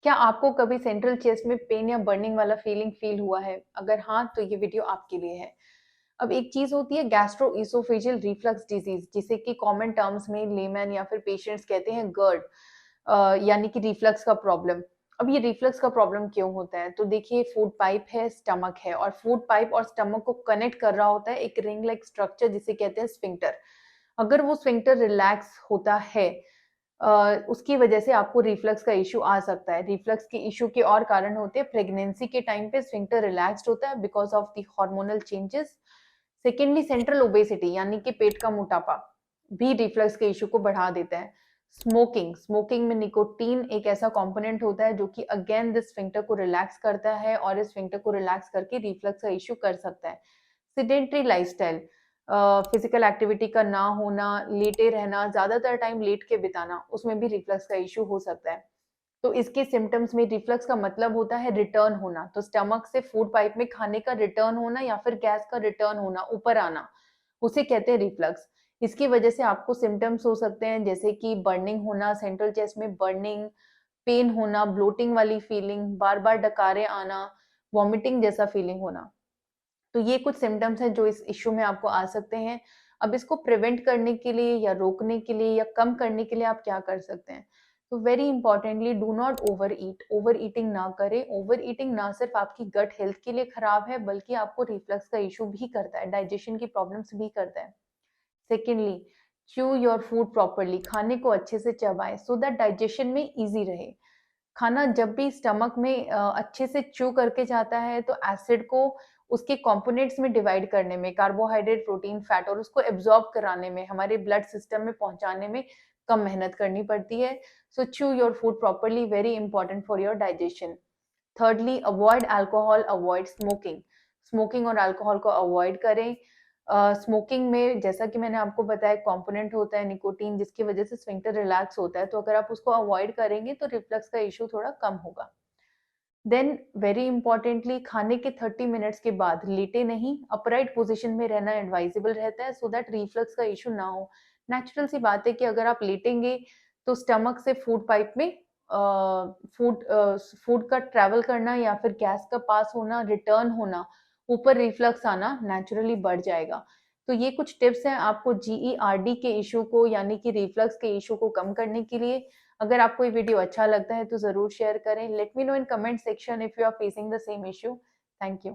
क्या आपको कभी सेंट्रल चेस्ट में पेन या बर्निंग वाला फीलिंग फील हुआ है? अगर हाँ, तो ये वीडियो आपके लिए है। अब एक चीज़ होती है गैस्ट्रोएसोफेजियल रिफ्लक्स डिजीज़, जिसे कि कॉमन टर्म्स में लेमैन या फिर पेशेंट्स कहते हैं गर्ड, यानी कि रिफ्लक्स का प्रॉब्लम। अब ये रिफ्लक्स का प्रॉब्लम क्यों होता है? तो देखिए, फूड पाइप है, स्टमक है, और फूड पाइप और स्टमक को कनेक्ट कर रहा होता है एक रिंग लाइक स्ट्रक्चर जिसे कहते हैं स्फिंक्टर। अगर वो स्फिंक्टर रिलैक्स होता है, उसकी वजह से आपको रिफ्लक्स का इश्यू आ सकता है। रिफ्लक्स के इश्यू के और कारण होते हैं, प्रेगनेंसी के टाइम पे स्फिंक्टर रिलैक्स्ड होता है because of the hormonal changes. Secondly, central obesity यानी कि पेट का मोटापा भी रिफ्लक्स के इश्यू को बढ़ा देता है। स्मोकिंग, स्मोकिंग में निकोटीन एक ऐसा कंपोनेंट होता है जो कि अगेन दिस स्फिंक्टर को रिलैक्स करता है और इस स्फिंक्टर को रिलैक्स करके रिफ्लक्स का इश्यू कर सकता है। सेडेंटरी लाइफस्टाइल, फिजिकल एक्टिविटी का ना होना, लेटे रहना, ज्यादातर टाइम लेट के बिताना, उसमें भी रिफ्लक्स का इश्यू हो सकता है। तो इसके सिम्टम्स में रिफ्लक्स का मतलब होता है रिटर्न होना, तो स्टमक से फूड पाइप में खाने का रिटर्न होना या फिर गैस का रिटर्न होना, ऊपर आना, उसे कहते हैं रिफ्लक्स। इसकी वजह से आपको सिम्टम्स हो सकते हैं जैसे कि बर्निंग होना, सेंट्रल चेस्ट में बर्निंग, पेन होना, ब्लोटिंग वाली फीलिंग, बार बार डकारे आना, वॉमिटिंग जैसा फीलिंग होना। तो ये कुछ सिम्टम्स हैं जो इस इश्यू में आपको आ सकते हैं। अब इसको प्रिवेंट करने के लिए या रोकने के लिए या कम करने के लिए आप क्या कर सकते हैं? तो very importantly, do not over eat. Over eating ना करें। ओवर ईटिंग ना सिर्फ आपकी गट हेल्थ के लिए खराब है, बल्कि आपको रिफ्लक्स का इश्यू भी करता है, डाइजेशन की प्रॉब्लम्स भी करता है। Secondly, chew your food properly. खाने को अच्छे से चबाएं सो दैट डाइजेशन में इजी रहे। खाना जब भी स्टमक में अच्छे से च्यू करके जाता है, तो एसिड को उसके कंपोनेंट्स में डिवाइड करने में, कार्बोहाइड्रेट, प्रोटीन, फैट, और उसको एब्जॉर्ब कराने में, हमारे ब्लड सिस्टम में पहुंचाने में कम मेहनत करनी पड़ती है। So chew your food properly, very important for your digestion. Thirdly, avoid alcohol, avoid smoking. Smoking और अल्कोहल को अवॉइड करें। स्मोकिंग में, जैसा कि मैंने आपको बताया, कंपोनेंट होता है निकोटीन, जिसकी वजह से स्फिंक्टर रिलैक्स होता है। तो अगर आप उसको अवॉइड करेंगे तो रिफ्लक्स का इश्यू थोड़ा कम होगा। देन वेरी इंपॉर्टेंटली, खाने के 30 मिनट्स के बाद लेटे नहीं, अपराइट पोजीशन में रहना एडवाइजेबल रहता है सो दैट रिफ्लक्स का इश्यू ना हो। नेचुरल सी बात है कि अगर आप लेटेंगे तो स्टमक से फूड पाइप में फूड का ट्रैवल करना या फिर गैस का पास होना, रिटर्न होना, ऊपर रिफ्लक्स आना नेचुरली बढ़ जाएगा। तो ये कुछ टिप्स हैं आपको जीईआरडी के इश्यू को, यानी कि रिफ्लक्स के इश्यू को कम करने के लिए। अगर आपको ये वीडियो अच्छा लगता है तो ज़रूर शेयर करें। Let me know in comment section if you are facing the same issue. Thank you.